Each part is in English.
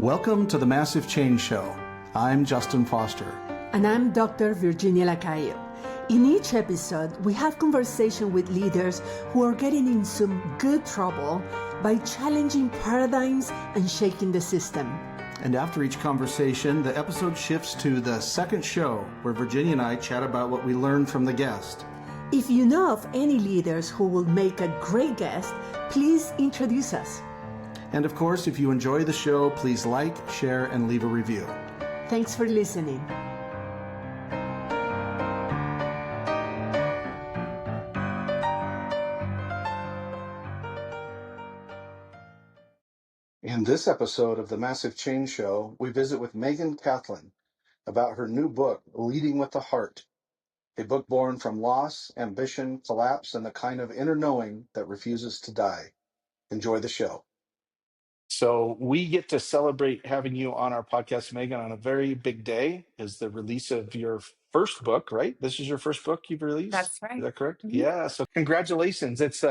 Welcome to the Massive Change Show. I'm Justin Foster. And I'm Dr. Virginia Lacayo. In each episode, we have conversation with leaders who are getting in some good trouble by challenging paradigms and shaking the system. And after each conversation, the episode shifts to the second show, where Virginia and I chat about what we learned from the guest. If you know of any leaders who will make a great guest, please introduce us. And of course, if you enjoy the show, please like, share, and leave a review. Thanks for listening. In this episode of the Massive Change Show, we visit with Meghan Cathlin about her new book, Leading with the Heart, a book born from loss, ambition, collapse, and the kind of inner knowing that refuses to die. Enjoy the show. So we get to celebrate having you on our podcast, Meghan, on a very big day, is the release of your first book, right? This is your first book you've released? That's right. Is that correct? Mhm. Yeah. So congratulations. It's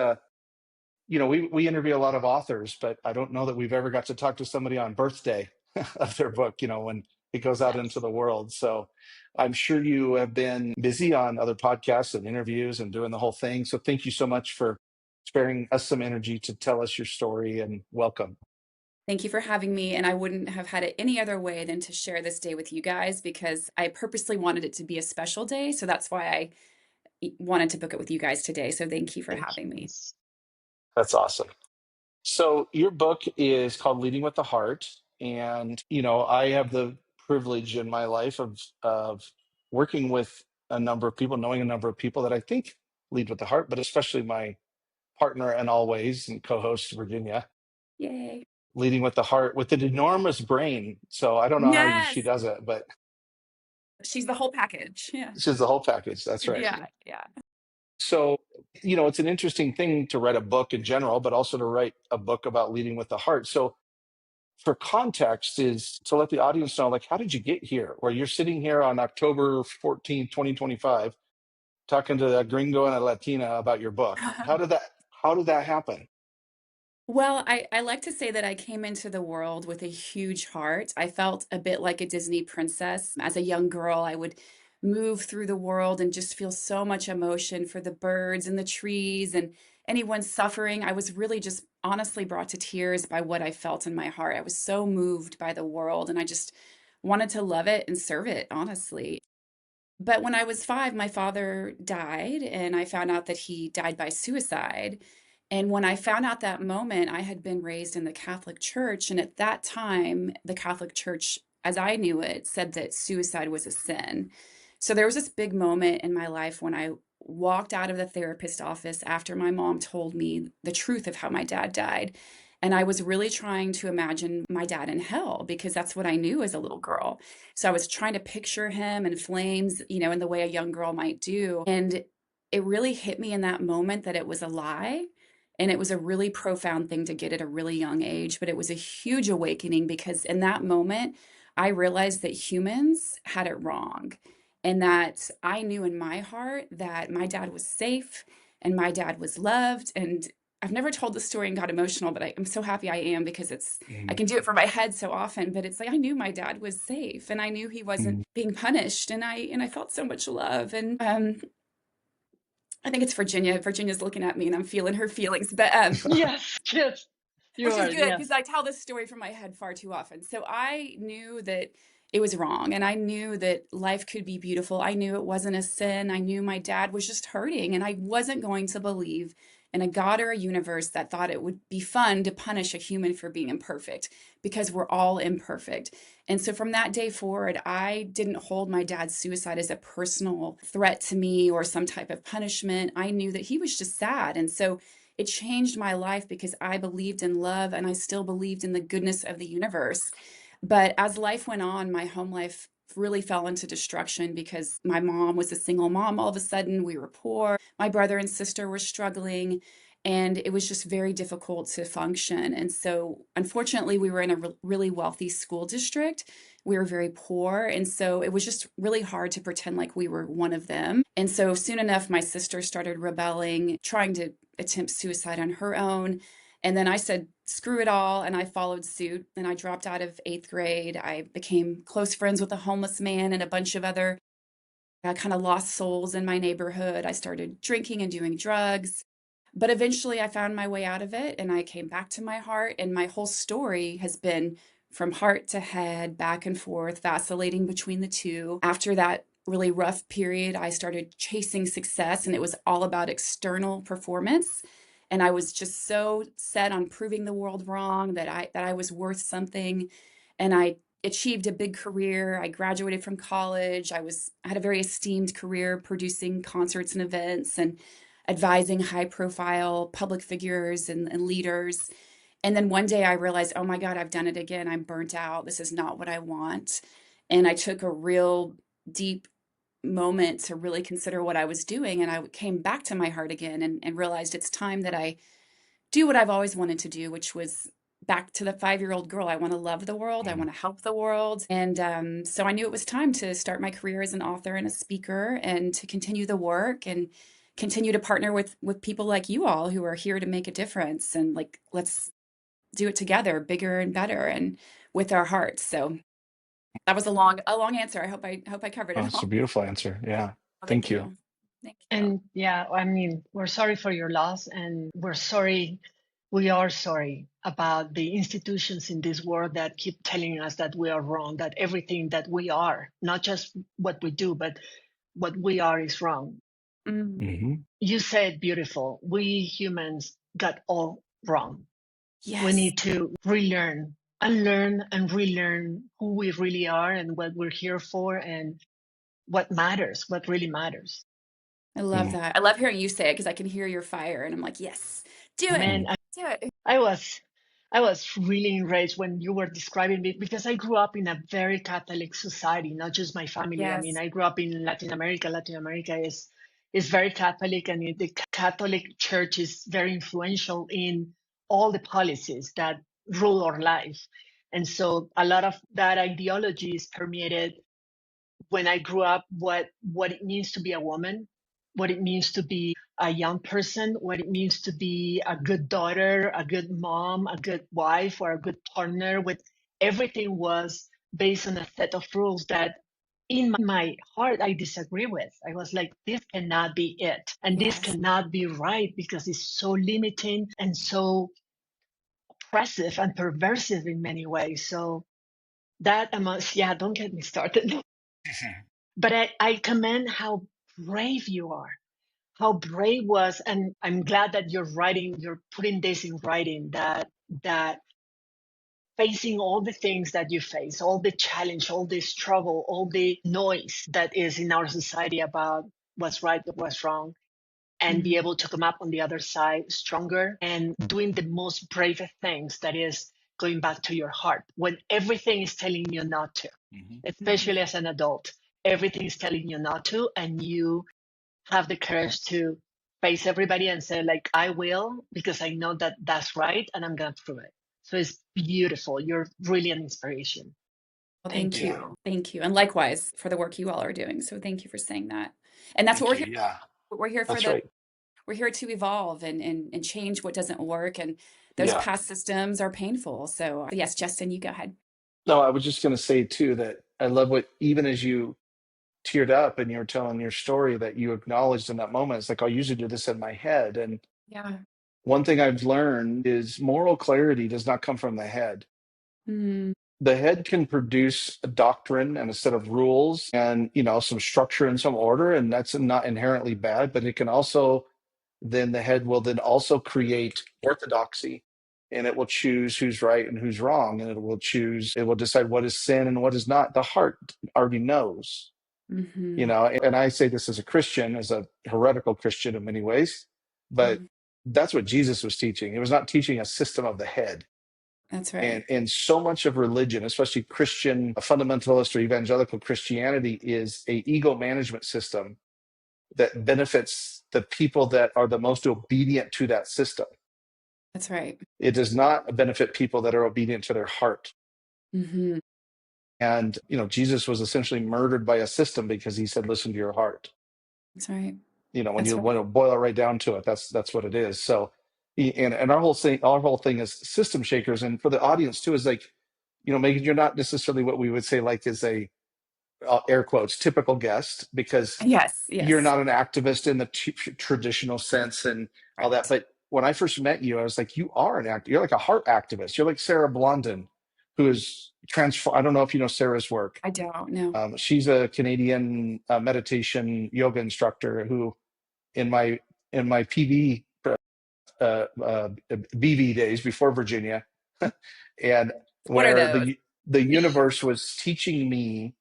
we interview a lot of authors, but I don't know that we've ever got to talk to somebody on birthday of their book, when it goes out into the world. So I'm sure you have been busy on other podcasts and interviews and doing the whole thing. So thank you so much for sparing us some energy to tell us your story, and welcome. Thank you for having me. And I wouldn't have had it any other way than to share this day with you guys, because I purposely wanted it to be a special day. So that's why I wanted to book it with you guys today. So thank you for having me. That's awesome. So your book is called Leading with the Heart. And, I have the privilege in my life of working with a number of people, knowing a number of people that I think lead with the heart, but especially my partner and always and co-host Virginia. Yay. Leading with the heart with an enormous brain. So I don't know how she does it, but she's the whole package. Yeah. She's the whole package. That's right. Yeah. So, it's an interesting thing to write a book in general, but also to write a book about leading with the heart. So for context is to let the audience know, how did you get here? Where you're sitting here on October 14th, 2025, talking to a gringo and a Latina about your book. How did that happen? Well, I like to say that I came into the world with a huge heart. I felt a bit like a Disney princess. As a young girl, I would move through the world and just feel so much emotion for the birds and the trees and anyone suffering. I was really just honestly brought to tears by what I felt in my heart. I was so moved by the world, and I just wanted to love it and serve it, honestly. But when I was 5, my father died, and I found out that he died by suicide. And when I found out that moment, I had been raised in the Catholic Church. And at that time, the Catholic Church, as I knew it, said that suicide was a sin. So there was this big moment in my life when I walked out of the therapist office after my mom told me the truth of how my dad died. And I was really trying to imagine my dad in hell, because that's what I knew as a little girl. So I was trying to picture him in flames, in the way a young girl might do. And it really hit me in that moment that it was a lie. And it was a really profound thing to get at a really young age, but it was a huge awakening, because in that moment, I realized that humans had it wrong, and that I knew in my heart that my dad was safe and my dad was loved. And I've never told the story and got emotional, but I'm so happy I am, because I can do it for my head so often, but it's like I knew my dad was safe, and I knew he wasn't being punished, and I felt so much love. And I think it's Virginia. Virginia's looking at me, and I'm feeling her feelings. But yes, which is good, because I tell this story from my head far too often. So I knew that it was wrong, and I knew that life could be beautiful. I knew it wasn't a sin. I knew my dad was just hurting, and I wasn't going to believe in a God or a universe that thought it would be fun to punish a human for being imperfect, because we're all imperfect. And so from that day forward, I didn't hold my dad's suicide as a personal threat to me or some type of punishment. I knew that he was just sad. And so it changed my life, because I believed in love, and I still believed in the goodness of the universe. But as life went on, my home life really fell into destruction, because my mom was a single mom. All of a sudden, we were poor. My brother and sister were struggling, and it was just very difficult to function. And so, unfortunately, we were in a really wealthy school district. We were very poor. And so it was just really hard to pretend like we were one of them. And so soon enough, my sister started rebelling, trying to attempt suicide on her own. And then I said, screw it all. And I followed suit and I dropped out of eighth grade. I became close friends with a homeless man and a bunch of other kind of lost souls in my neighborhood. I started drinking and doing drugs. But eventually I found my way out of it and I came back to my heart. And my whole story has been from heart to head, back and forth, vacillating between the two. After that really rough period, I started chasing success and it was all about external performance. And I was just so set on proving the world wrong that I was worth something. And I achieved a big career. I graduated from college. I had a very esteemed career producing concerts and events and advising high profile public figures and leaders. And then one day I realized, oh my God, I've done it again. I'm burnt out. This is not what I want. And I took a real deep moment to really consider what I was doing. And I came back to my heart again and realized it's time that I do what I've always wanted to do, which was back to the 5-year-old girl. I want to love the world. I want to help the world. And so I knew it was time to start my career as an author and a speaker and to continue the work and continue to partner with people like you all who are here to make a difference. And like, let's do it together, bigger and better and with our hearts. So that was a long answer. I hope I covered Oh, it it's a all. beautiful answer. Yeah. Well, Thank thank you. you. Thank you. And yeah, I mean, we're sorry for your loss, and we're sorry. We are sorry about the institutions in this world that keep telling us that we are wrong, that everything that we are, not just what we do, but what we are is wrong. Mm, Hmm. You said beautiful. We humans got all wrong. We yes, need to relearn, unlearn, and relearn who we really are and what we're here for and what matters, what really matters. I love that. I love hearing you say it because I can hear your fire, and I'm like, yes, do it, Man, do it. I was I was really enraged when you were describing it because I grew up in a very Catholic society, not just my family. I mean, Yes. I grew up in Latin America. Latin America is very Catholic, and the Catholic Church is very influential in all the policies that rule our life. And so a lot of that ideology is permeated when I grew up what it means to be a woman, what it means to be a young person, what it means to be a good daughter, a good mom, a good wife, or a good partner. With everything was based on a set of rules that in my heart I disagree with. I was like, this cannot be it. And this Yes. cannot be right because it's so limiting and so oppressive and perversive in many ways. So that amongst, yeah, don't get me started. But I commend how brave you are, how brave was, and I'm glad that you're putting this in writing, that facing all the things that you face, all the challenge, all the struggle, all the noise that is in our society about what's right, what's wrong, and be Mhm. able to come up on the other side stronger and doing the most bravest things, that is going back to your heart when everything is telling you not to, Mhm. especially as an adult. Everything is telling you not to, and you have the courage to face everybody and say, like, I will, because I know that that's right, and I'm going to prove it. So it's beautiful. You're really an inspiration. Well, Thank thank you. Yeah. you. Thank you. And likewise for the work you all are doing. So thank you for saying that. And that's what Thank we're you. here. Yeah. We're here for That's right. we're here to evolve and change what doesn't work. And those Yeah. past systems are painful. So yes, Justin, you go ahead. No, I was just going to say too that I love what, even as you teared up and you were telling your story, that you acknowledged in that moment, it's like, I usually do this in my head. And Yeah. one thing I've learned is moral clarity does not come from the head. Mm, The head can produce a doctrine and a set of rules and, some structure and some order, and that's not inherently bad, but it can also, then the head will then also create orthodoxy, and it will choose who's right and who's wrong, and it will decide what is sin and what is not. The heart already knows, hmm and I say this as a Christian, as a heretical Christian in many ways, but hmm that's what Jesus was teaching. He was not teaching a system of the head. That's And right. so much of religion, especially Christian fundamentalist or evangelical Christianity, is a ego management system that benefits the people that are the most obedient to that system. That's right. It does not benefit people that are obedient to their heart. hmm And Jesus was essentially murdered by a system because he said, "Listen to your heart." That's right. When That's you right. want to boil it right down to it, that's what it is. So, And our whole thing is system shakers. And for the audience too, is like, Megan, you're not necessarily what we would say like is a air quotes typical guest, because Yes, you're yes. not an activist in the traditional sense and all that. Right. But when I first met you, I was like, you are an actor. You're like a heart activist. You're like Sarah Blondin, who is transform. I don't know if you know Sarah's work. I don't know. She's a Canadian meditation yoga instructor who, in my PV BV days before Virginia, and What are where those? the universe was teaching me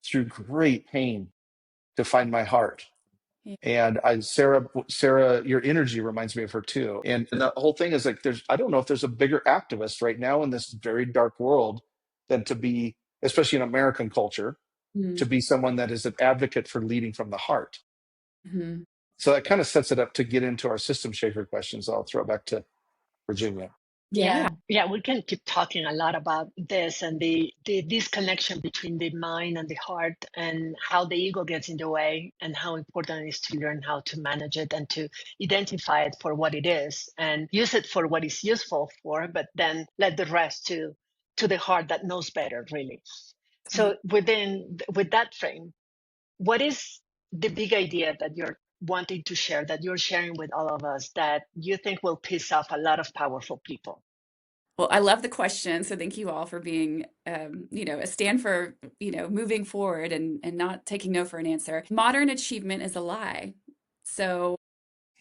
through great pain to find my heart. Yeah. And Sarah, your energy reminds me of her too. And the whole thing is like, I don't know if there's a bigger activist right now in this very dark world than to be, especially in American culture, to be someone that is an advocate for leading from the heart. Mm-hmm. So that kind of sets it up to get into our system shaker questions. I'll throw it back to Virginia. Yeah. Yeah, we can keep talking a lot about this and the disconnection between the mind and the heart, and how the ego gets in the way, and how important it is to learn how to manage it and to identify it for what it is and use it for what it's useful for, but then let the rest to the heart that knows better, really. Yeah. So with that frame, what is the big idea that you're wanting to share, that you're sharing with all of us, that you think will piss off a lot of powerful people? Well, I love the question. So thank you all for being, a stand for, moving forward and not taking no for an answer. Modern achievement is a lie. So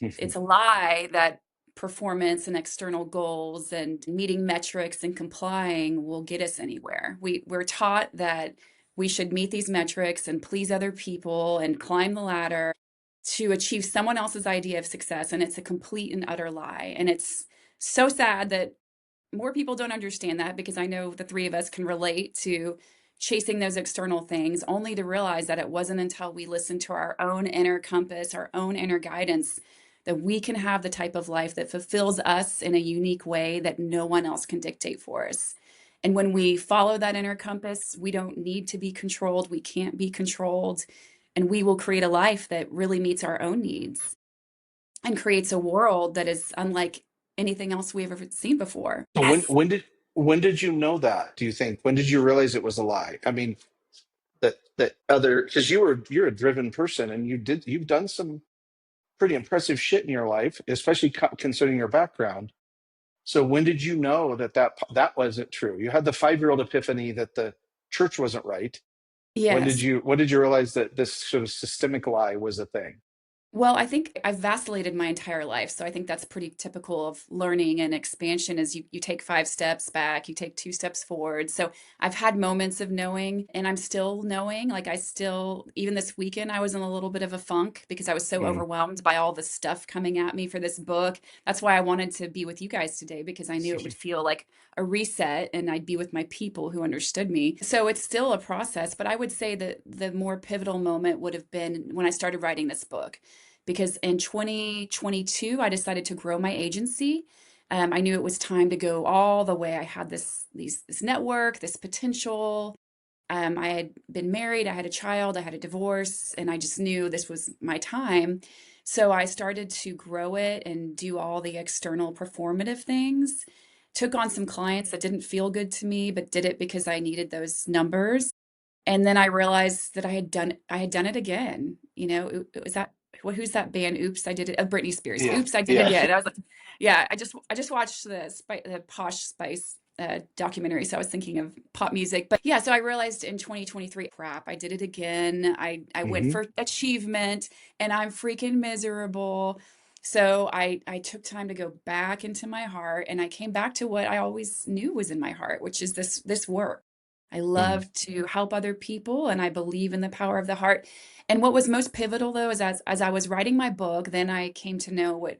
it's a lie that performance and external goals and meeting metrics and complying will get us anywhere. We're taught that we should meet these metrics and please other people and climb the ladder to achieve someone else's idea of success. And it's a complete and utter lie. And it's so sad that more people don't understand that, because I know the three of us can relate to chasing those external things, only to realize that it wasn't until we listened to our own inner compass, our own inner guidance, that we can have the type of life that fulfills us in a unique way that no one else can dictate for us. And when we follow that inner compass, we don't need to be controlled. We can't be controlled. And we will create a life that really meets our own needs and creates a world that is unlike anything else we've ever seen before. So Yes. when did you know that, do you think? When did you realize it was a lie? I mean, that other, because you're a driven person, and you've done some pretty impressive shit in your life, especially considering your background. So when did you know that wasn't true? You had the 5-year-old epiphany that the church wasn't right. Yes. When did you realize that this sort of systemic lie was a thing? Well, I think I've vacillated my entire life. So I think that's pretty typical of learning and expansion is you take 5 steps back, you take 2 steps forward. So I've had moments of knowing, and I'm still knowing. Like even this weekend, I was in a little bit of a funk because I was so Mm. overwhelmed by all the stuff coming at me for this book. That's why I wanted to be with you guys today, because I knew it would feel like a reset and I'd be with my people who understood me. So it's still a process, but I would say that the more pivotal moment would have been when I started writing this book, because in 2022 I decided to grow my agency. I knew it was time to go all the way. I had this network, this potential. I had been married, I had a child, I had a divorce, and I just knew this was my time. So I started to grow it and do all the external performative things. Took on some clients that didn't feel good to me, but did it because I needed those numbers. And then I realized that I had done it again. It was that, who's that band? Oops, I did it. Britney Spears. Yeah, Oops, I did it yeah. again. I was like, yeah, I just watched the Posh Spice documentary, so I was thinking of pop music. But yeah, so I realized in 2023, crap, I did it again. I went Hmm. for achievement, and I'm freaking miserable. So I took time to go back into my heart, and I came back to what I always knew was in my heart, which is this work. I Mm. love to help other people, and I believe in the power of the heart. And what was most pivotal, though, is as I was writing my book, then I came to know what,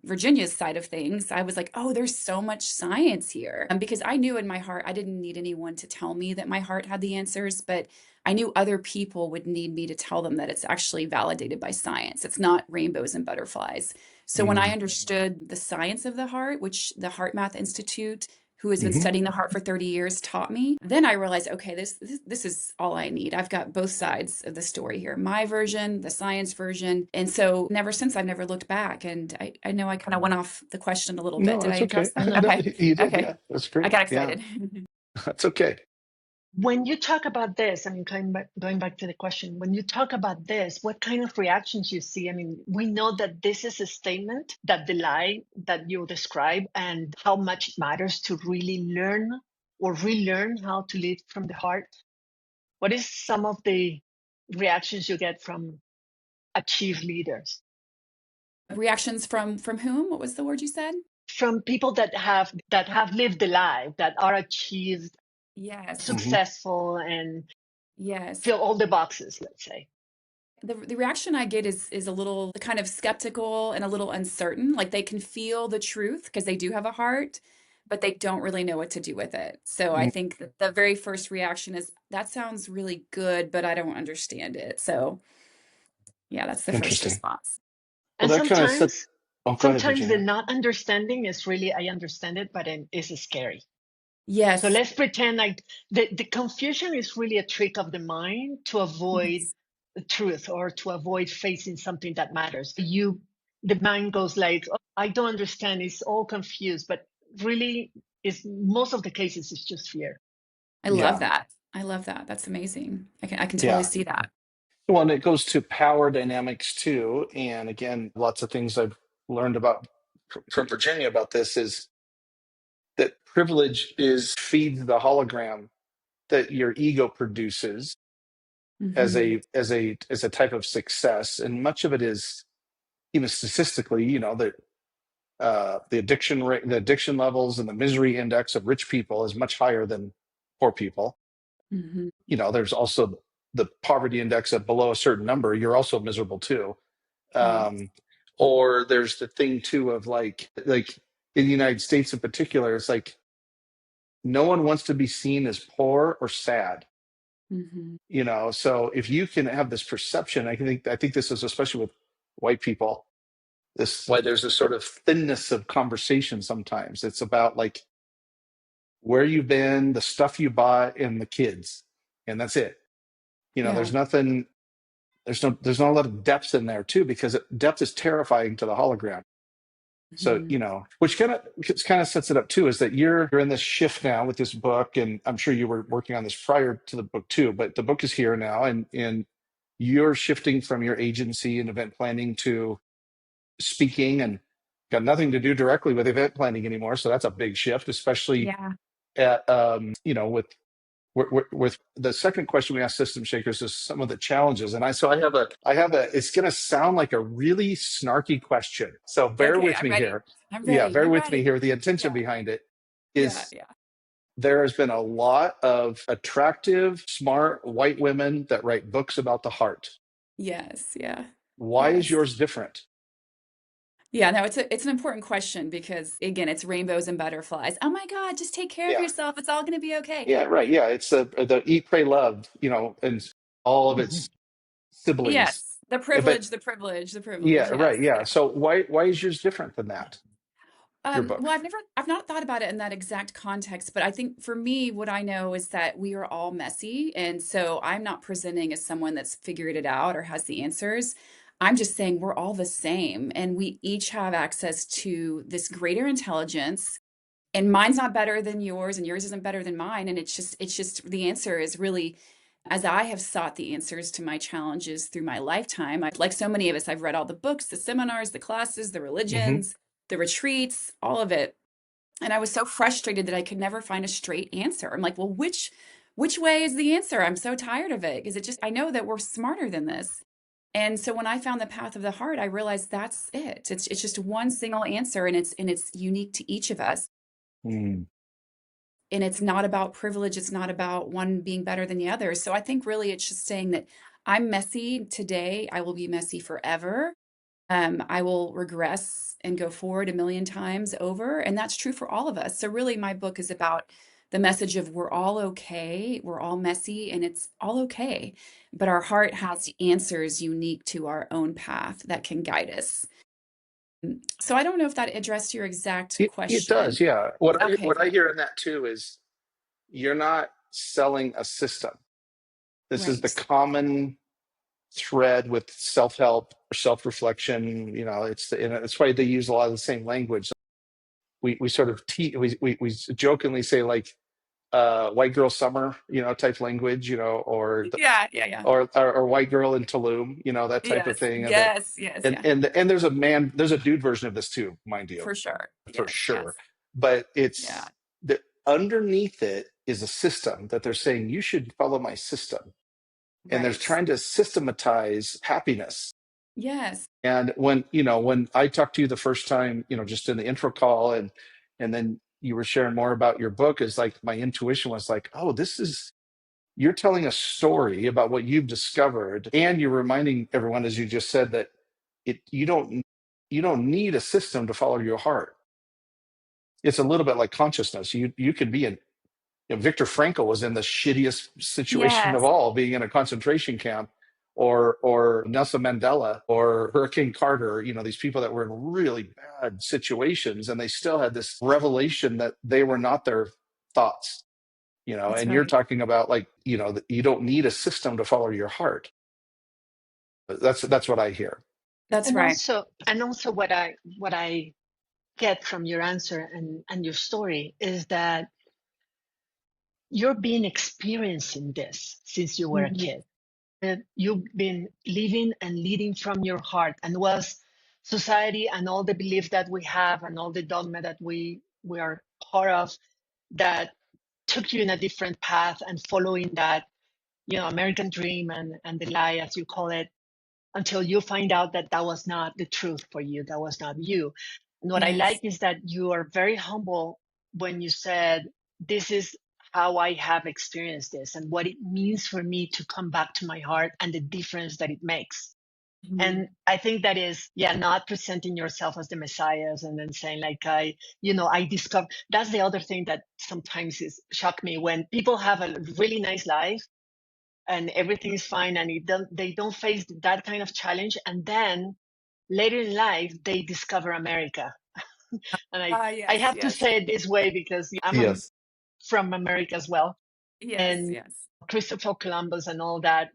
Virginia's side of things. I was like, oh, there's so much science here. Because I knew in my heart, I didn't need anyone to tell me that my heart had the answers, but I knew other people would need me to tell them that it's actually validated by science. It's not rainbows and butterflies. So when I Mm. understood the science of the heart, which the Heart Math Institute, who has been Hmm. studying the heart for 30 years taught me. Then I realized, okay, this is all I need. I've got both sides of the story here, my version, the science version. And so never since, I've never looked back. And I know I kind of went off the question a little bit. No, Did I that's okay. address that? No, Okay. you did. Okay. Yeah, that's I great. got Yeah, excited. that's okay. When you talk about this, I mean, going back to the question, when you talk about this, what kind of reactions you see? I mean, we know that this is a statement that the lie that you describe and how much it matters to really learn or relearn how to live from the heart. What is some of the reactions you get from achieved leaders? Reactions from whom? What was the word you said? From people that have lived the life, that are achieved, Yes. Hmm. successful, and Yes. fill all the boxes, let's say. The reaction I get is a little kind of skeptical and a little uncertain. Like they can feel the truth because they do have a heart, but they don't really know what to do with it. So I think that the very first reaction is, that sounds really good, but I don't understand it. So yeah, that's the first Interesting. response. Well, And that kind of said. sometimes Oh, go ahead, sometimes the Virginia. not understanding is really, I understand it, but it's scary. So Yes. let's pretend like the confusion is really a trick of the mind to avoid Yes. the truth or to avoid facing something that matters. The mind goes like, oh, I don't understand, it's all confused, but really is most of the cases it's just fear. I love Yeah, that. I love that. That's amazing. I can totally yeah. see that. Well, and it goes to power dynamics too. And again, lots of things I've learned about from Virginia about this is that privilege is feeds the hologram that your ego produces as Hmm. a type of success, and much of it is, even statistically, that the addiction rate, the addiction levels, and the misery index of rich people is much higher than poor people. Hmm. There's also the poverty index of below a certain number, you're also miserable too. Right. Um, or there's the thing too of like in the United States in particular, it's like no one wants to be seen as poor or sad. Hmm. So if you can have this perception, I think this is especially with white people, this why there's this sort of thinness of conversation sometimes. It's about like where you've been, the stuff you bought, and the kids, and that's it. Yeah. There's nothing. There's not a lot of depth in there too, because depth is terrifying to the hologram. So, Hmm. which kind of sets it up too, is that you're in this shift now with this book, and I'm sure you were working on this prior to the book too, but the book is here now, and you're shifting from your agency and event planning to speaking, and got nothing to do directly with event planning anymore. So that's a big shift, especially Yeah. at with the second question we asked system shakers is some of the challenges. And I have a it's going to sound like a really snarky question, so bear Okay, with I'm me ready. here. I'm Yeah, ready. bear I'm with me ready. here. The intention Yeah. behind it Yeah. is Yeah. there has been a lot of attractive, smart white women that write books about the heart. Yes. Yeah. Why is Yes. yours different? Yeah, no, it's an important question because again, it's rainbows and butterflies. Oh my God, just take care of Yeah, yourself. It's all going to be okay. yeah, right. Yeah, it's the eat, pray, love, and all of its siblings. Yes. The But privilege, the privilege, the yeah, privilege. right. Yes. Yeah. Yeah. So why is yours different than that? Your book. Well, I've not thought about it in that exact context, but I think for me, what I know is that we are all messy. And so I'm not presenting as someone that's figured it out or has the answers. I'm just saying we're all the same and we each have access to this greater intelligence, and mine's not better than yours and yours isn't better than mine. And it's just the answer is really, as I have sought the answers to my challenges through my lifetime, like so many of us, I've read all the books, the seminars, the classes, the Hmm. religions, the retreats, all of it. And I was so frustrated that I could never find a straight answer. I'm like, well, which way is the answer? I'm so tired of it because I know that we're smarter than this. And so when I found the path of the heart, I realized that's it. It's just one single answer, and it's unique to each of us. Mm, And it's not about privilege. It's not about one being better than the other. So I think really it's just saying that I'm messy today. I will be messy forever. I will regress and go forward a million times over. And that's true for all of us. So really my book is about the message of we're all okay. We're all messy and it's all okay. But our heart has answers unique to our own path that can guide us. So I don't know if that addressed your exact It does, question. yeah. Okay, What I okay. hear in that too is you're not selling a system. This is the Right. common thread with self-help or self-reflection. It's why they use a lot of the same language. We sort of we jokingly say like white girl summer, type language, Yeah, yeah, yeah. or white girl in Tulum, that type of Yes, thing. yes, yes, yeah. And there's a dude version of this too, mind you, For sure. for Yes, sure. yes. But Yeah. it's the underneath it is a system that they're saying you should follow my system, and they're Right. trying to systematize happiness. Yes. And when I talked to you the first time, just in the intro call, and then you were sharing more about your book, is like my intuition was like, oh, you're telling a story about what you've discovered, and you're reminding everyone, as you just said, that it you don't need a system to follow your heart. It's a little bit like consciousness. You could be in Viktor Frankl was in the shittiest situation of Yes. all, being in a concentration camp, or Nelson Mandela or Hurricane Carter. These people that were in really bad situations, and they still had this revelation that they were not their thoughts. That's And you're right. talking about, like, that you don't need a system to follow your heart. That's what I hear. That's right. And also what I get from your answer and your story is that you've been experiencing this since you were a Mhm. kid. That you've been living and leading from your heart, and was society and all the beliefs that we have and all the dogma that we are part of that took you in a different path and following that, American dream and the lie, as you call it, until you find out that that was not the truth for you, that was not you. And what I like Yes. is that you are very humble when you said, this is how I have experienced this and what it means for me to come back to my heart and the difference that it makes. Mhm. And I think that is, yeah, not presenting yourself as the messiahs and then saying like, I discovered. That's the other thing that sometimes is shock me, when people have a really nice life and everything is fine, and they don't face that kind of challenge, and then later in life they discover America. And I Yes, have to yes. say it this way because Yes. from America as well, Yes, and yes. Christopher Columbus and all that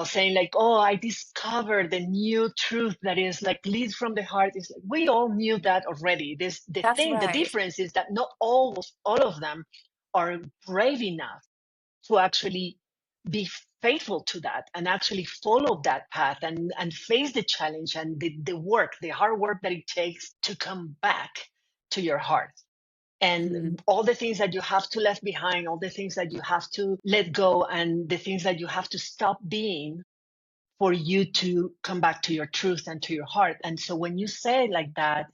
saying like, oh, I discovered the new truth that is like leads from the heart. Is like, we all knew that already. That's The right. difference is that not all of them are brave enough to actually be faithful to that and actually follow that path and face the challenge and the hard work that it takes to come back to your heart, Mhm. and all the things that you have to left behind, all the things that you have to let go, and the things that you have to stop being for you to come back to your truth and to your heart. And so when you say it like that,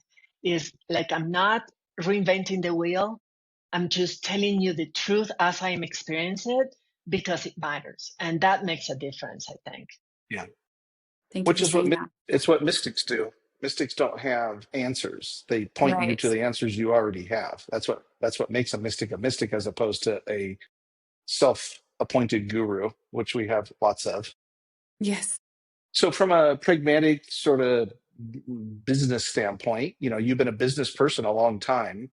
is like, I'm not reinventing the wheel. I'm just telling you the truth as I am experiencing it, because it matters. And that makes a difference, I think. Yeah. Thank you Which for is what saying that. it's what mystics do. Mystics don't have answers. They point you Right. to the answers you already have. That's what makes a mystic, as opposed to a self-appointed guru, which we have lots of. Yes. So from a pragmatic sort of business standpoint, you've been a business person a long time.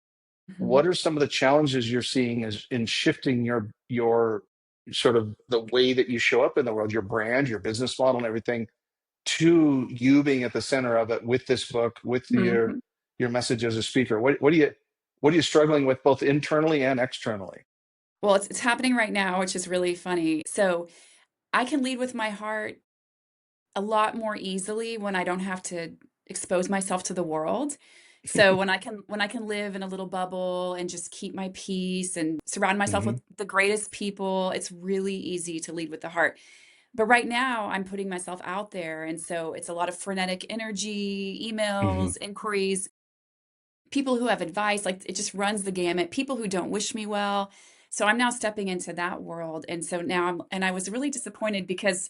Mhm. What are some of the challenges you're seeing as in shifting your sort of the way that you show up in the world, your brand, your business model, and everything, to you being at the center of it with this book, with Mhm. your message as a speaker? What are you struggling with, both internally and externally? Well, it's happening right now, which is really funny. So I can lead with my heart a lot more easily when I don't have to expose myself to the world. So when I can live in a little bubble and just keep my peace and surround myself Hmm. with the greatest people, it's really easy to lead with the heart. But right now, I'm putting myself out there, and so it's a lot of frenetic energy, Hmm. emails, inquiries, people who have advice, like it just runs the gamut, people who don't wish me well. So I'm now stepping into that world. And so now I was really disappointed because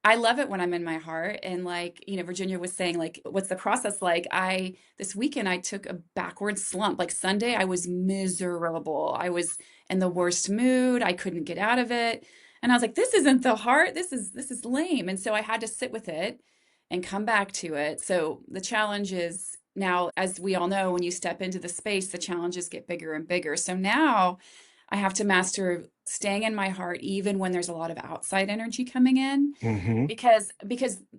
I love it when I'm in my heart. And like, Virginia was saying, like, what's the process like? This weekend, I took a backward slump. Like Sunday, I was miserable. I was in the worst mood. I couldn't get out of it. And I was like, this isn't the heart. This is lame. And so I had to sit with it. and come back to it. So the challenge is now, as we all know, when you step into the space, the challenges get bigger and bigger. So now I have to master staying in my heart, even when there's a lot of outside energy coming in. Mm-hmm. Because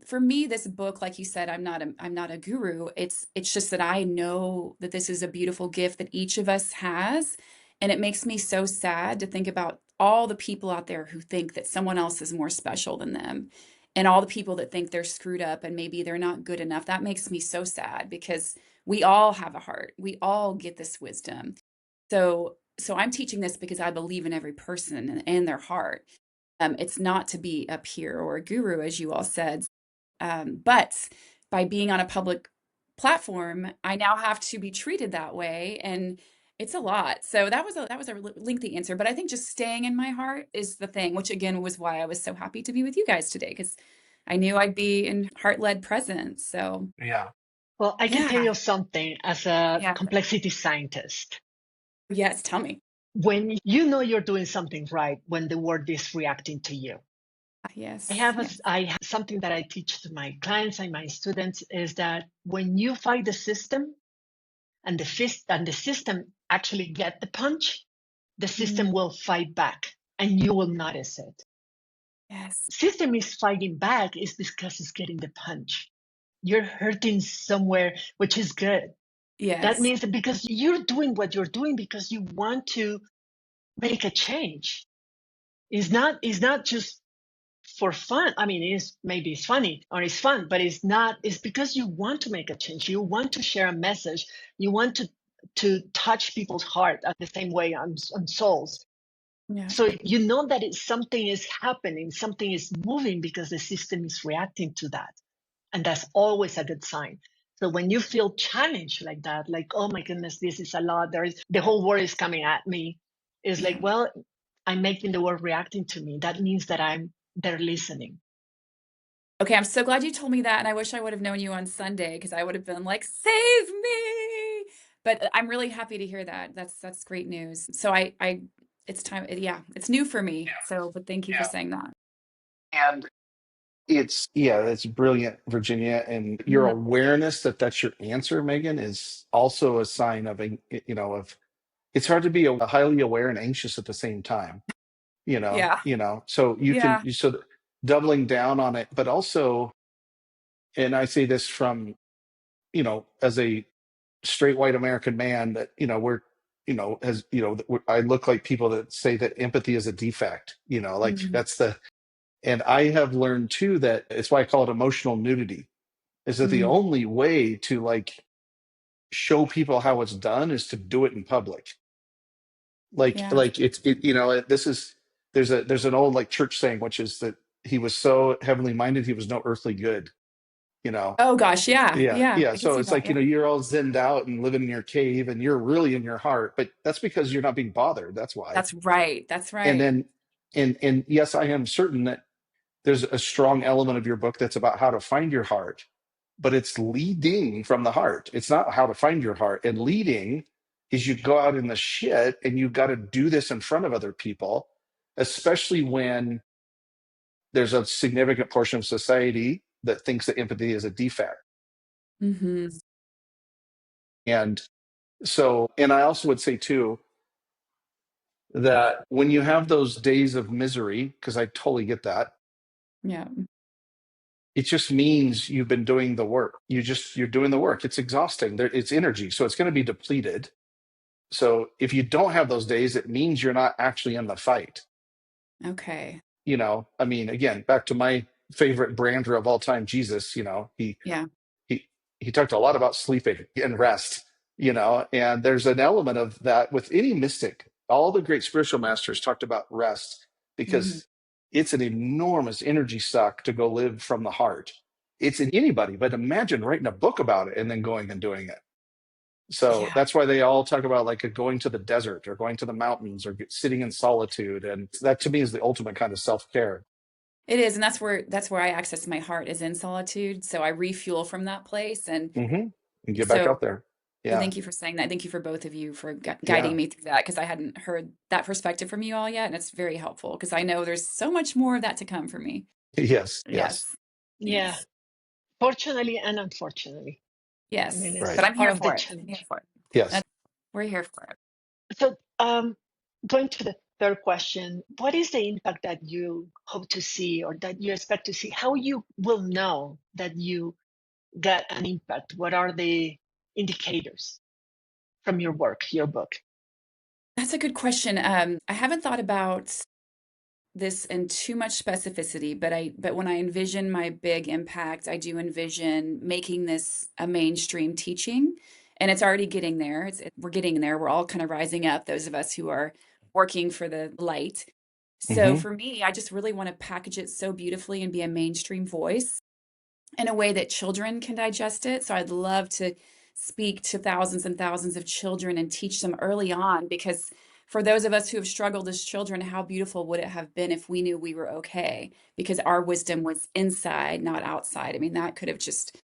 for me, this book, like you said, I'm not a guru. It's just that I know that this is a beautiful gift that each of us has. And it makes me so sad to think about all the people out there who think that someone else is more special than them, and all the people that think they're screwed up and maybe they're not good enough. That makes me so sad because we all have a heart. We all get this wisdom. So I'm teaching this because I believe in every person and their heart. It's not to be a peer or a guru, as you all said. But by being on a public platform, I now have to be treated that way, and it's a lot. So that was a lengthy answer, but I think just staying in my heart is the thing, which again was why I was so happy to be with you guys today, because I knew I'd be in heart-led presence. So Yeah. Well, I can tell yeah, you something as a yeah, complexity scientist. yes, tell me. When you know you're doing something right, when the world is reacting to you. Yes, yes. I have something that I teach to my clients and my students is that when you fight the system and the system actually get the punch, the system Mm, will fight back and you will notice it. yes, System is fighting back is because it's getting the punch. You're hurting somewhere, which is good. That yes, means that because you're doing what you're doing because you want to make a change. It's not just for fun. I mean, maybe it's funny or it's fun, but it's not. It's because you want to make a change. You want to share a message. You want to touch people's heart at the same way on souls. yeah, So you know that something is happening, something is moving because the system is reacting to that, and that's always a good sign. So when you feel challenged like that, like, oh my goodness, this is a lot. The whole world is coming at me. It's like, yeah. well, I'm making the world reacting to me. That means that they're listening. Okay, I'm so glad you told me that, and I wish I would have known you on Sunday because I would have been like, "Save me!" But I'm really happy to hear that. That's great news. So it's time. Yeah, it's new for me. So, but thank you for Yeah. saying that. And it's brilliant, Virginia. And your Mhm. awareness that that's your answer, Megan, is also a sign of, of it's hard to be highly aware and anxious at the same time, Yeah, so yeah. doubling down on it, but also, and I say this from, as a straight white American man that, we're, as I look like people that say that empathy is a defect, like Mhm. that's and I have learned too that it's why I call it emotional nudity, is that the Mhm. only way to like show people how it's done is to do it in public. Yeah. Like this is, there's an old like church saying, which is that he was so heavenly minded, he was no earthly good, you know. Oh gosh, yeah, Yeah, yeah. yeah. I can So see it's that. like, Yeah. you're all zenned out and living in your cave and you're really in your heart, but that's because you're not being bothered. That's why. That's right. That's And right. then, and yes, I am certain that there's a strong element of your book that's about how to find your heart, but it's leading from the heart. It's not how to find your heart. And leading is you go out in the shit and you've got to do this in front of other people, especially when there's a significant portion of society that thinks that empathy is a defect. Hmm. And so, and I also would say too, that when you have those days of misery, because I totally get that, Yeah. it just means you've been doing the work. You're doing the work. It's exhausting. It's energy. So it's going to be depleted. So if you don't have those days, it means you're not actually in the fight. Okay. I mean, again, back to my favorite brander of all time, Jesus, Yeah. he he talked a lot about sleeping and rest, and there's an element of that with any mystic. All the great spiritual masters talked about rest Hmm. because it's an enormous energy suck to go live from the heart. It's in anybody, but imagine writing a book about it and then going and doing it. So Yeah. that's why they all talk about like going to the desert or going to the mountains or sitting in solitude. And that to me is the ultimate kind of self-care. It is, and that's where I access my heart is in solitude. So I refuel from that place, and Hmm. And get back so out there. so Yeah. thank you for saying that. Thank you for both of you for guiding Yeah. me through that because I hadn't heard that perspective from you all yet, and it's very helpful because I know there's so much more of that to come for me. Yes. Yes. Yes. Yeah. Yes. Fortunately and unfortunately. I Yes, mean, Right. it's but I'm part here of the for it. I'm here challenge. for it. Yes. That's, we're here for it. So, going to the third question, what is the impact that you hope to see or that you expect to see? How you will know that you got an impact? What are the indicators from your work, your book? That's a good question. I haven't thought about this in too much specificity, but when I envision my big impact, I do envision making this a mainstream teaching, and it's already getting there. We're getting there. We're all kind of rising up, those of us who are working for the light. So Hmm. for me, I just really want to package it so beautifully and be a mainstream voice in a way that children can digest it. So I'd love to speak to thousands and thousands of children and teach them early on, because for those of us who have struggled as children, how beautiful would it have been if we knew we were okay because our wisdom was inside, not outside. I mean, that could have just,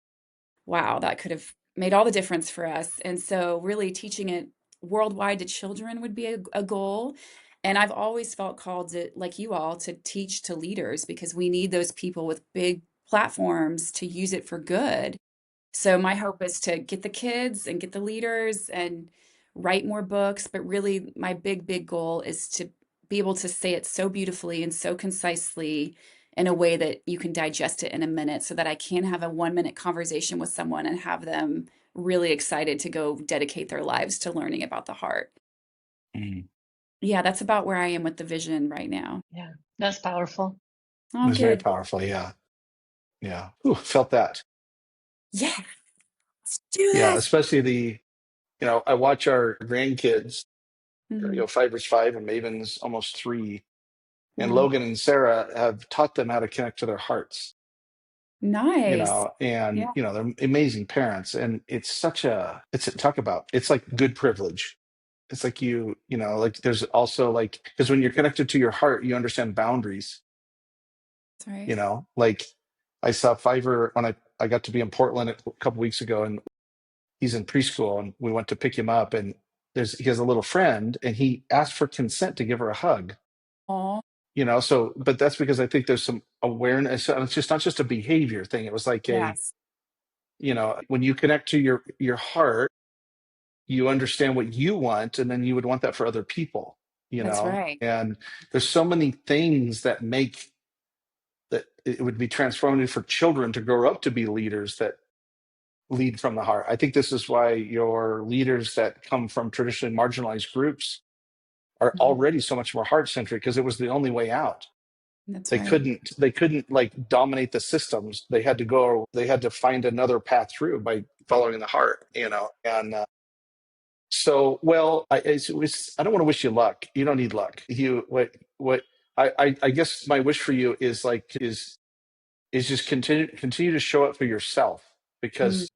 wow, that could have made all the difference for us. And so really teaching it worldwide to children would be a goal. And I've always felt called to, like you all, to teach to leaders because we need those people with big platforms to use it for good. So my hope is to get the kids and get the leaders and write more books, but really my big goal is to be able to say it so beautifully and so concisely in a way that you can digest it in a minute so that I can have a 1 minute conversation with someone and have them really excited to go dedicate their lives to learning about the heart. Mm. Yeah, that's about where I am with the vision right now. Yeah, that's powerful. Oh, It's very good. powerful. Yeah. Yeah. Ooh, felt that. Yeah, let's do Yeah. this. Especially I watch our grandkids, Mhm. Fiver's 5 and Maven's almost 3. And Wow. Logan and Sarah have taught them how to connect to their hearts, Nice. and, Yeah, they're amazing parents. And talk about, it's like good privilege. It's like like there's also like, because when you're connected to your heart, you understand boundaries, that's right. like I saw Fiverr when I got to be in Portland a couple weeks ago, and he's in preschool, and we went to pick him up, and he has a little friend, and he asked for consent to give her a hug. So, but that's because I think there's some awareness. And it's just not just a behavior thing. It was like Yes, when you connect to your heart, you understand what you want, and then you would want that for other people, that's right. and there's so many things that make that it would be transformative for children to grow up to be leaders that lead from the heart. I think this is why your leaders that come from traditionally marginalized groups are Mhm. already so much more heart centric, because it was the only way out. That's They right. couldn't like dominate the systems. They had to find another path through by following the heart, and so, well, I don't want to wish you luck. You don't need luck. What I guess my wish for you is just continue to show up for yourself, Mm, because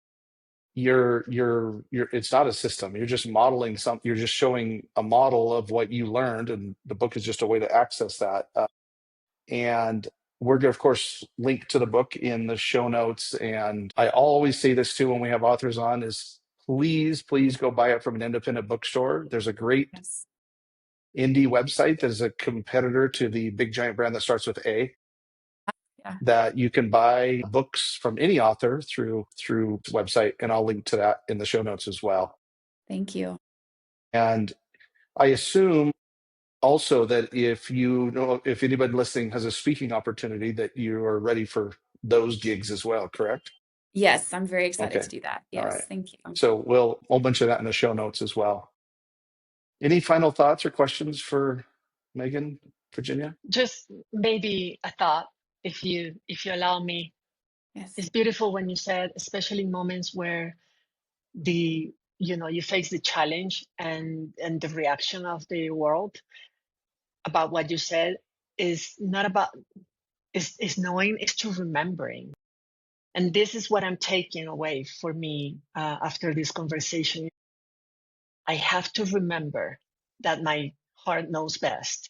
you're it's not a system. You're just modeling something. You're just showing a model of what you learned, and the book is just a way to access that. And we're going to, of course, link to the book in the show notes. And I always say this too when we have authors on: is please go buy it from an independent bookstore. There's a great yes. indie website that is a competitor to the big giant brand that starts with A, Yeah. that you can buy books from any author through the website, and I'll link to that in the show notes as well. Thank you. And I assume also that if anybody listening has a speaking opportunity, that you are ready for those gigs as well, correct? Yes, I'm very excited Okay. to do that. All Yes, right. thank you. So we'll mention that in the show notes as well. Any final thoughts or questions for Megan, Virginia? Just maybe a thought, if you allow me. Yes. It's beautiful when you said, especially in moments where you face the challenge and the reaction of the world about what you said is not about is knowing, is to remembering. And this is what I'm taking away for me after this conversation. I have to remember that my heart knows best.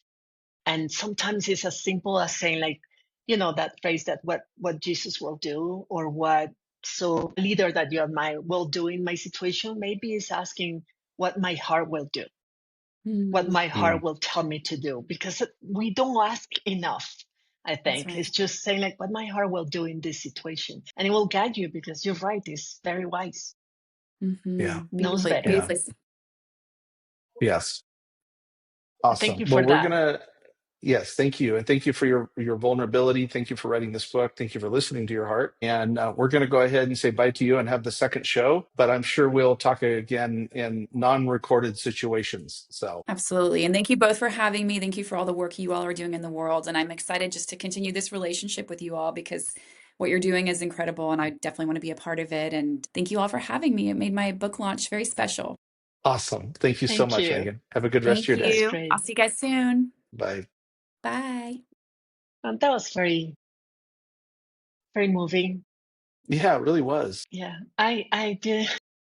And sometimes it's as simple as saying, like, that phrase, that what Jesus will do, or what so leader that you admire will do in my situation. Maybe it's asking what my heart will do, what Mm, my Mm, heart will tell me to do, because we don't ask enough. I That's think. right. It's just saying like what my heart will do in this situation. And it will guide you because you're right, it's very wise. Mm-hmm. Knows Beautifully, better. Yeah. beautifully. Yes. Thank Awesome. you Well, for we're that. gonna. Yes, thank you, and thank you for your vulnerability. Thank you for writing this book. Thank you for listening to your heart. And we're going to go ahead and say bye to you and have the second show. But I'm sure we'll talk again in non-recorded situations. So Absolutely. And thank you both for having me. Thank you for all the work you all are doing in the world. And I'm excited just to continue this relationship with you all because what you're doing is incredible and I definitely want to be a part of it. And thank you all for having me. It made my book launch very special. awesome. Thank you so Thank much, you. Megan. Have a good rest of Thank your day. That's you. I'll great. see you guys soon. Bye. Bye. That was very, very moving. Yeah, it really was. Yeah. I did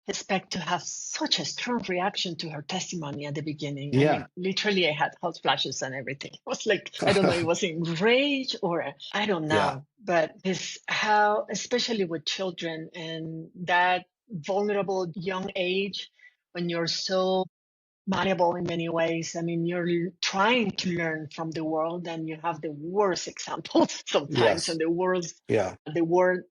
expect to have such a strong reaction to her testimony at the beginning. I Yeah. mean, literally I had hot flashes and everything. I was like, I don't know, it was in rage or I don't Yeah. know. But this how, especially with children and that vulnerable young age when you're so malleable in many ways. I mean, you're trying to learn from the world and you have the worst examples sometimes Yes. and Yeah. the word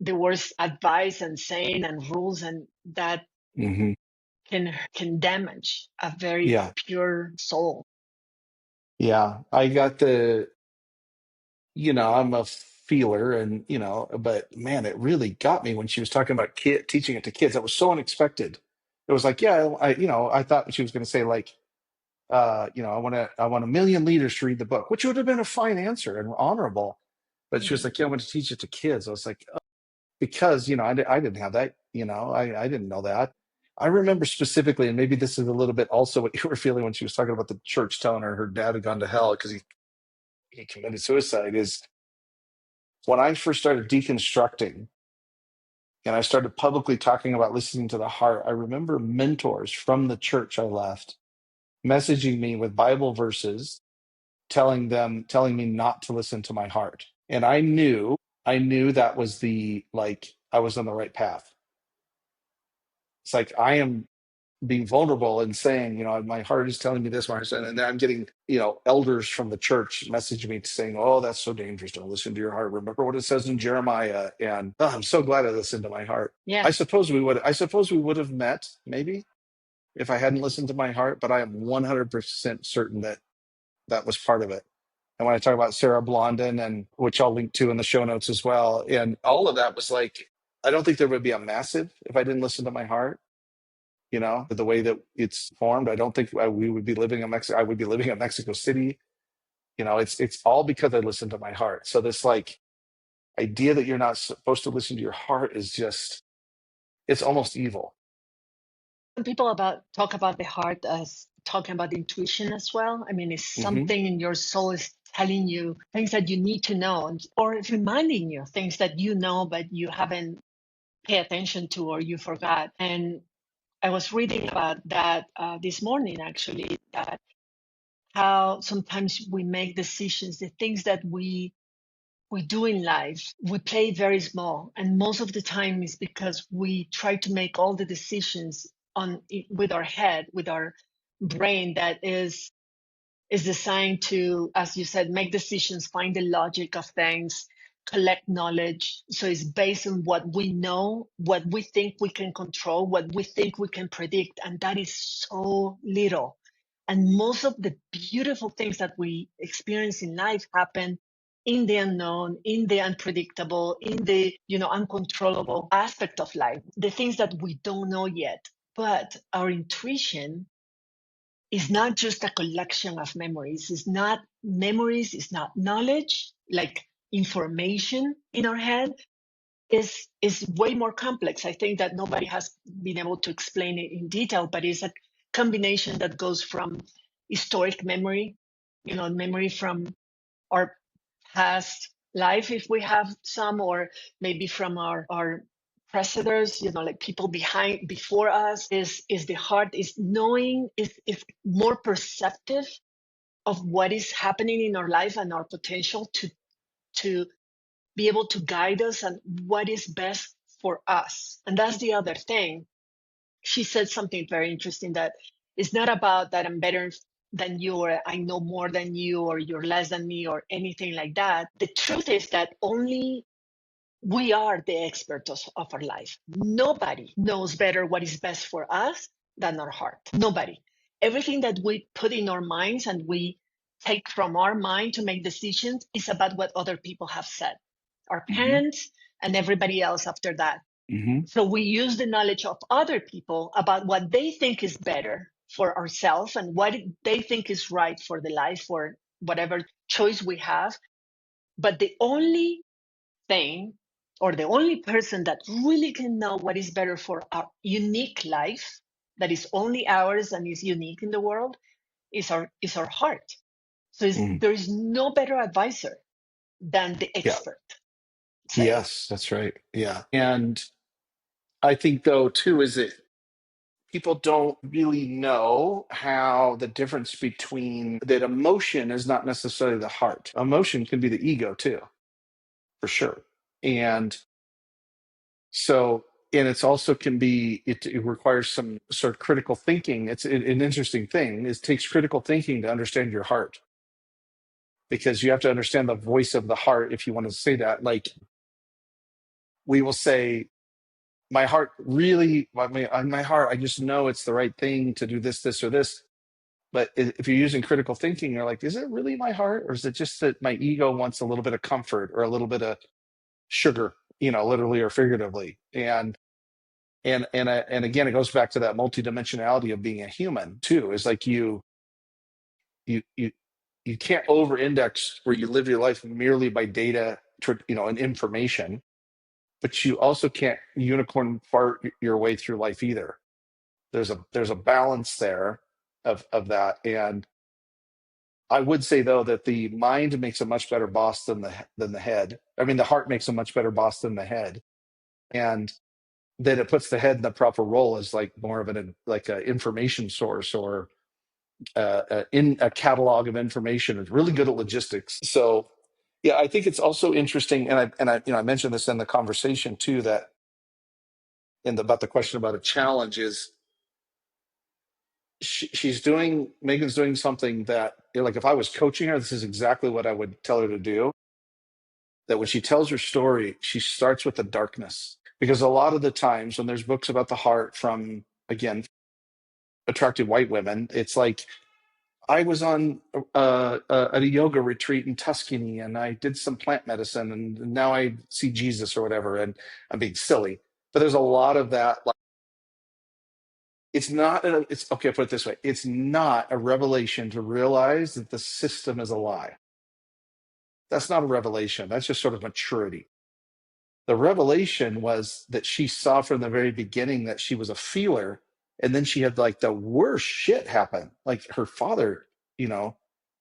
the worst advice and saying and rules and that Hmm. can damage a very Yeah. pure soul. Yeah. I got the I'm a feeler and, but man, it really got me when she was talking about teaching it to kids. That was so unexpected. It was like, yeah, I thought she was going to say like, I want a million leaders to read the book, which would have been a fine answer and honorable. But she was Mhm. like, yeah, I want to teach it to kids. I was like, oh, because, I didn't have that, I didn't know that. I remember specifically, and maybe this is a little bit also what you were feeling when she was talking about the church telling her dad had gone to hell because he committed suicide is when I first started deconstructing and I started publicly talking about listening to the heart, I remember mentors from the church I left messaging me with Bible verses, telling me not to listen to my heart. And I knew that was I was on the right path. It's like I am being vulnerable and saying, my heart is telling me this, and then I'm getting, elders from the church messaging me saying, oh, that's so dangerous. Don't listen to your heart. Remember what it says in Jeremiah. And I'm so glad I listened to my heart. Yeah. I suppose we would have met maybe if I hadn't listened to my heart, but I am 100% certain that that was part of it. And when I talk about Sarah Blondin, and which I'll link to in the show notes as well, and all of that was like, I don't think there would be a massive if I didn't listen to my heart. The way that it's formed, I don't think we would be living in Mexico. I would be living in Mexico City. It's all because I listened to my heart. So this like idea that you're not supposed to listen to your heart is just, it's almost evil. Some people talk about the heart as talking about intuition as well. I mean, it's Hmm. something in your soul is telling you things that you need to know or reminding you things that you know but you haven't paid attention to or you forgot. And I was reading about that this morning, actually, that how sometimes we make decisions, the things that we do in life, we play very small, and most of the time is because we try to make all the decisions with our head, with our brain that is designed to, as you said, make decisions, find the logic of things, collect knowledge. So it's based on what we know, what we think we can control, what we think we can predict. And that is so little. And most of the beautiful things that we experience in life happen in the unknown, in the unpredictable, in the, uncontrollable aspect of life, the things that we don't know yet. But our intuition is not just a collection of memories. It's not memories, it's not knowledge, like information in our head is way more complex. I think that nobody has been able to explain it in detail, but it's a combination that goes from historic memory, memory from our past life, if we have some, or maybe from our precedents, like people before us, is the heart, is knowing, is more perceptive of what is happening in our life and our potential to be able to guide us and what is best for us. And that's the other thing. She said something very interesting, that it's not about that I'm better than you, or I know more than you, or you're less than me, or anything like that. The truth is that only we are the experts of our life. Nobody knows better what is best for us than our heart. Nobody. Everything that we put in our minds and we take from our mind to make decisions is about what other people have said, our parents and everybody else after that. So we use the knowledge of other people about what they think is better for ourselves and what they think is right for the life, for whatever choice we have. But the only thing, or the only person that really can know what is better for our unique life, that is only ours and is unique in the world, is our heart. So there is no better advisor than the Yeah. expert. Say. Yes, that's right. Yeah. And I think though too is that people don't really know how the difference between that emotion is not necessarily the heart. Emotion can be the ego too, for sure. And so, and it's also can be, it requires some sort of critical thinking. It's an interesting thing. It takes critical thinking to understand your heart, because you have to understand the voice of the heart if you want to say that. Like we will say, my heart really, my heart, I just know it's the right thing to do this, or this. But if you're using critical thinking, you're like, is it really my heart? Or is it just that my ego wants a little bit of comfort or a little bit of sugar, literally or figuratively? And again, it goes back to that multidimensionality of being a human too. Is like you can't over index where you live your life merely by data, and information, but you also can't unicorn fart your way through life either. There's a balance there of that. And I would say though that the mind makes a much better boss than the head. I mean, the heart makes a much better boss than the head, and then it puts the head in the proper role as like more of an like an information source, or in a catalog of information. Is really good at logistics. So yeah, I think it's also interesting, and I mentioned this in the conversation too, that about the question about a challenge is Megan's doing something that, like if I was coaching her, this is exactly what I would tell her to do. That when she tells her story, she starts with the darkness, because a lot of the times when there's books about the heart from, again, attractive white women, it's like, I was on at a yoga retreat in Tuscany, and I did some plant medicine, and now I see Jesus or whatever. And I'm being silly, but there's a lot of that. Like, it's okay. I'll put it this way: it's not a revelation to realize that the system is a lie. That's not a revelation. That's just sort of maturity. The revelation was that she saw from the very beginning that she was a feeler, and then she had like the worst shit happen, like her father,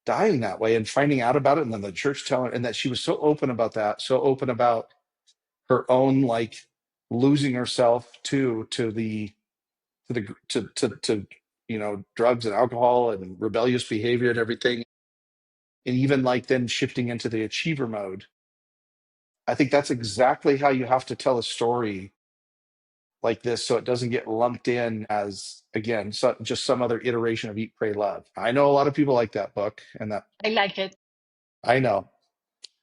dying that way and finding out about it, and then the church telling her, and that she was so open about that, so open about her own like losing herself to drugs and alcohol and rebellious behavior and everything, and even like then shifting into the achiever mode. I think that's exactly how you have to tell a story like this, so it doesn't get lumped in as, again, just some other iteration of Eat, Pray, Love. I know a lot of people like that book, and that I like it. I know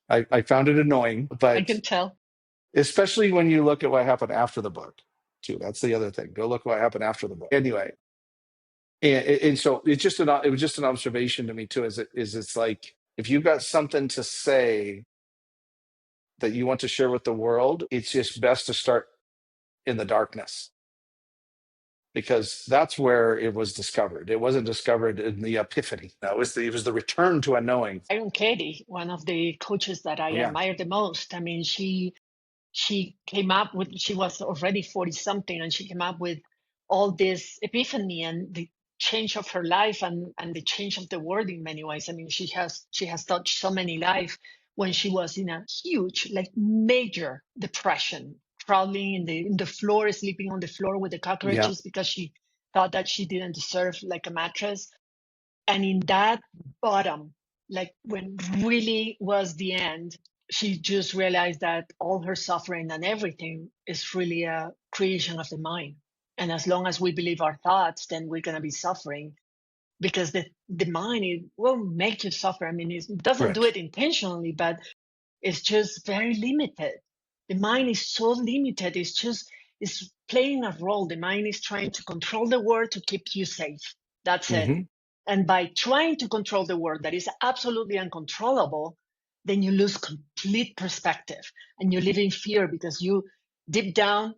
I found it annoying, I but can tell. especially when you look at what happened after the book too. That's the other thing. Go look what happened after the book. Anyway, and so it was just an observation to me too. It's like, if you've got something to say that you want to share with the world, it's just best to start in the darkness, because that's where it was discovered. It wasn't discovered in the epiphany. No, it was the return to a knowing. Iron Katie, one of the coaches that I Yeah. admire the most. I mean, she came up with, she was already 40 something, and she came up with all this epiphany and the change of her life and the change of the world in many ways. I mean, she has touched so many lives when she was in a huge, like major depression, crawling in the floor, sleeping on the floor with the Yeah. cockroaches because she thought that she didn't deserve like a mattress. And in that bottom, like when really was the end, she just realized that all her suffering and everything is really a creation of the mind. And as long as we believe our thoughts, then we're going to be suffering. because the mind, it will make you suffer. I mean, it doesn't do Correct. it intentionally, but it's just very limited. The mind is so limited. It's playing a role. The mind is trying to control the world to keep you safe. That's it. Mm-hmm. And by trying to control the world that is absolutely uncontrollable, then you lose complete perspective and you live in fear because you deep down,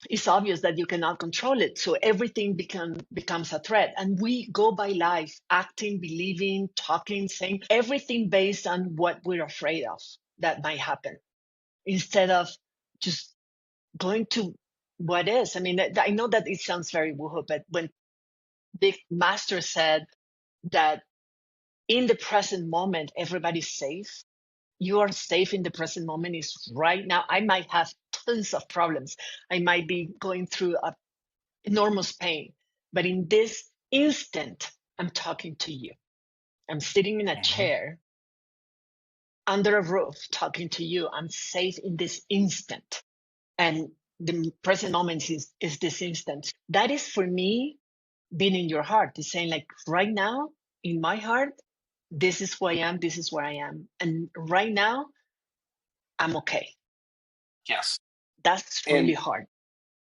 it's obvious that you cannot control it. So everything becomes a threat. And we go by life acting, believing, talking, saying everything based on what we're afraid of that might happen instead of just going to what is. I mean, I know that it sounds very woohoo, but when Big Master said that in the present moment, everybody's safe, you are safe in the present moment is right now. I might have tons of problems. I might be going through a enormous pain. But in this instant, I'm talking to you. I'm sitting in a Mm-hmm. chair under a roof talking to you. I'm safe in this instant. And the present moment is this instant. That is for me being in your heart. It's saying, like, right now, in my heart, this is who I am, this is where I am. And right now, I'm okay. Yes. That's really And hard.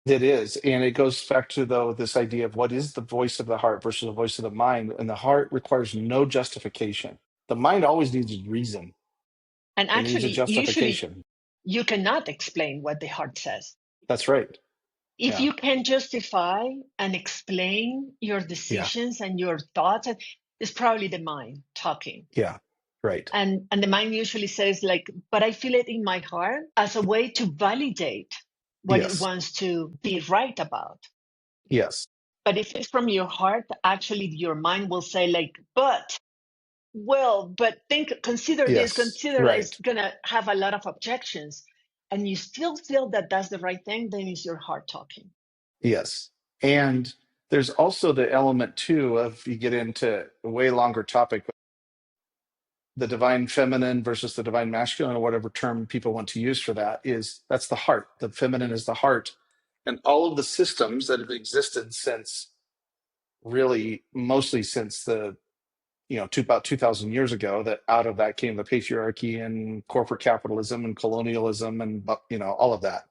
it is. And it goes back to, though, this idea of what is the voice of the heart versus the voice of the mind. And the heart requires no justification. The mind always needs a reason. And It needs a actually, usually justification. you cannot explain what the heart says. That's right. If Yeah. you can justify and explain your Yeah. decisions and your thoughts, it's probably the mind talking. Yeah. Right. And the mind usually says, like, but I feel it in my heart as a way to validate what it Yes. wants to be right about. Yes. But if it's from your heart, actually your mind will say, like, but consider this, Yes. consider that. It's Right. gonna have a lot of objections. And you still feel that that's the right thing, then it's your heart talking. Yes. And there's also the element, too, of you get into a way longer topic, the divine feminine versus the divine masculine, or whatever term people want to use for that, that's the heart. The feminine is the heart. And all of the systems that have existed since, really mostly since about 2000 years ago, that out of that came the patriarchy and corporate capitalism and colonialism and all of that,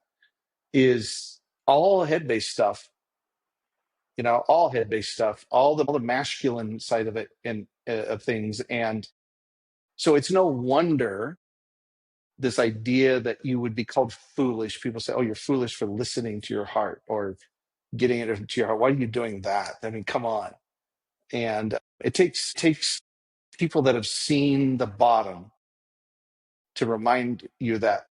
is all head-based stuff. All head-based stuff, all the masculine side of it, and of things. And so it's no wonder this idea that you would be called foolish. People say, oh, you're foolish for listening to your heart or getting it into your heart. Why are you doing that? I mean, come on. And it takes people that have seen the bottom to remind you that,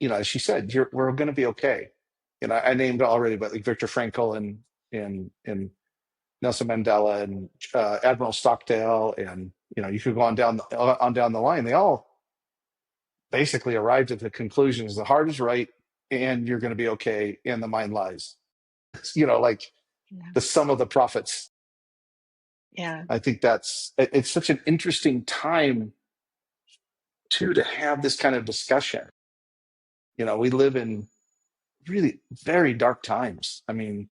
as she said, we're going to be okay. I named it already, but like Viktor Frankl and Nelson Mandela and Admiral Stockdale, and you could go on down the line. They all basically arrived at the conclusion: is the heart is right, and you're going to be okay, and the mind lies. Like Yeah. the sum of the prophets. Yeah. I think it's such an interesting time too to have this kind of discussion. We live in really very dark times. I mean,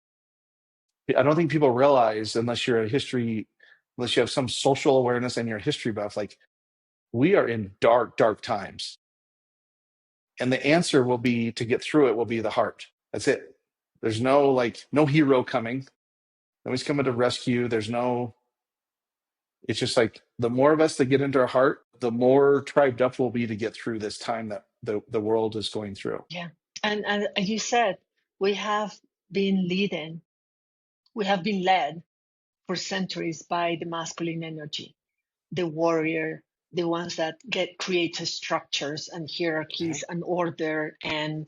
I don't think people realize, unless you have some social awareness and you're a history buff, like, we are in dark, dark times. And the answer will be, to get through it, will be the heart. That's it. There's no hero coming. Nobody's coming to rescue. It's just like, the more of us that get into our heart, the more tribed up we'll be to get through this time that the world is going through. Yeah. And you said, we have been led for centuries by the masculine energy, the warrior, the ones that create structures and hierarchies and order and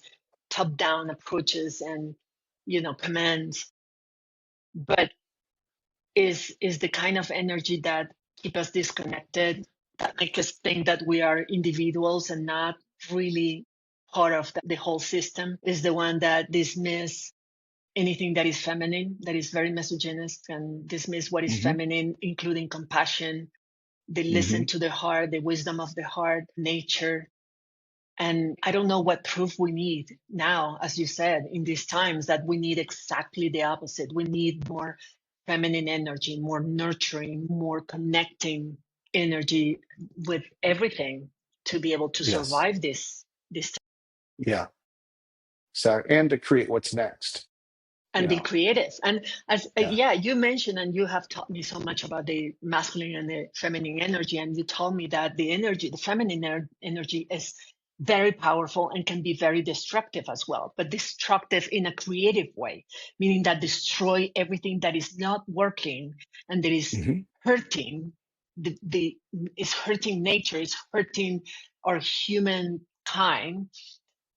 top-down approaches and commands. But is the kind of energy that keep us disconnected, that make us think that we are individuals and not really part of the whole system, is the one that dismiss anything that is feminine, that is very misogynist, and dismiss what is Mm-hmm. feminine, including compassion. They Mm-hmm. listen to the heart, the wisdom of the heart, nature. And I don't know what proof we need now, as you said, in these times, that we need exactly the opposite. We need more feminine energy, more nurturing, more connecting energy with everything to be able to Yes. survive this Yeah. So, and to create what's next, and be creative. And as Yeah. yeah, you mentioned, and you have taught me so much about the masculine and the feminine energy, and you told me that the energy, the feminine energy, is very powerful and can be very destructive as well, but destructive in a creative way, meaning that destroy everything that is not working and that is hmm hurting the is hurting nature, is hurting our human kind,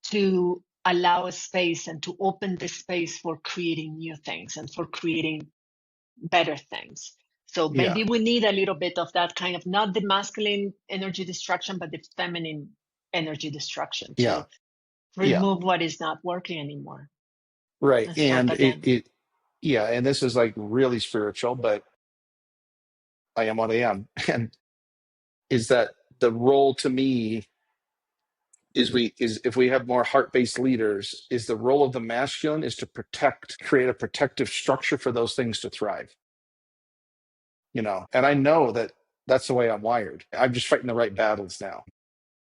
to allow a space and to open the space for creating new things and for creating better things. So Yeah. maybe we need a little bit of that kind of, not the masculine energy destruction, but the feminine energy destruction Yeah. to Yeah. remove what is not working anymore Right. and start And again. yeah. And this is like really spiritual, but I am what I am. And is that the role to me is if we have more heart-based leaders, is the role of the masculine is to protect, create a protective structure for those things to thrive, and I know that that's the way I'm wired. I'm just fighting the right battles now,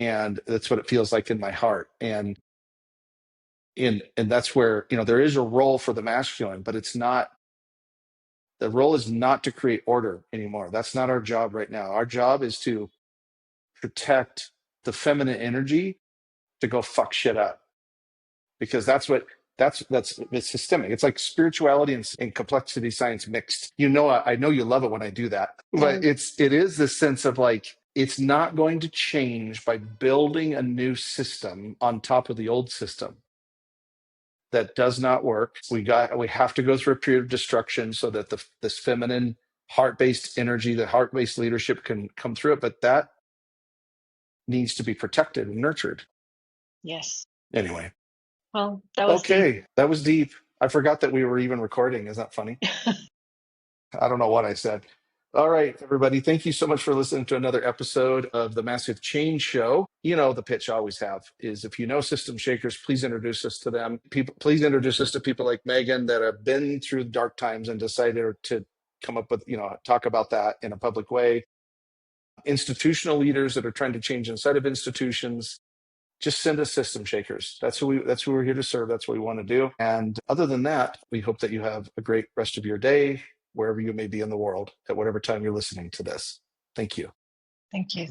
and that's what it feels like in my heart. And that's where, there is a role for the masculine, but it's not, the role is not to create order anymore. That's not our job right now. Our job is to protect the feminine energy to go fuck shit up, because that's it's systemic. It's like spirituality and complexity science mixed. I know you love it when I do that, but And it is this sense of like, it's not going to change by building a new system on top of the old system. That does not work. We have to go through a period of destruction so that this feminine heart-based energy, the heart-based leadership can come through it, but that needs to be protected and nurtured. yes, Anyway. well, that was deep. Okay, that was deep. I forgot that we were even recording. Is that funny? I don't know what I said. All right, everybody. Thank you so much for listening to another episode of the Massive Change Show. The pitch I always have is, if you know system shakers, please introduce us to them. Please introduce us to people like Megan that have been through dark times and decided to come up with, talk about that in a public way. Institutional leaders that are trying to change inside of institutions. Just send us system shakers. That's who we're here to serve. That's what we want to do. And other than that, we hope that you have a great rest of your day, wherever you may be in the world, at whatever time you're listening to this. Thank you. Thank you.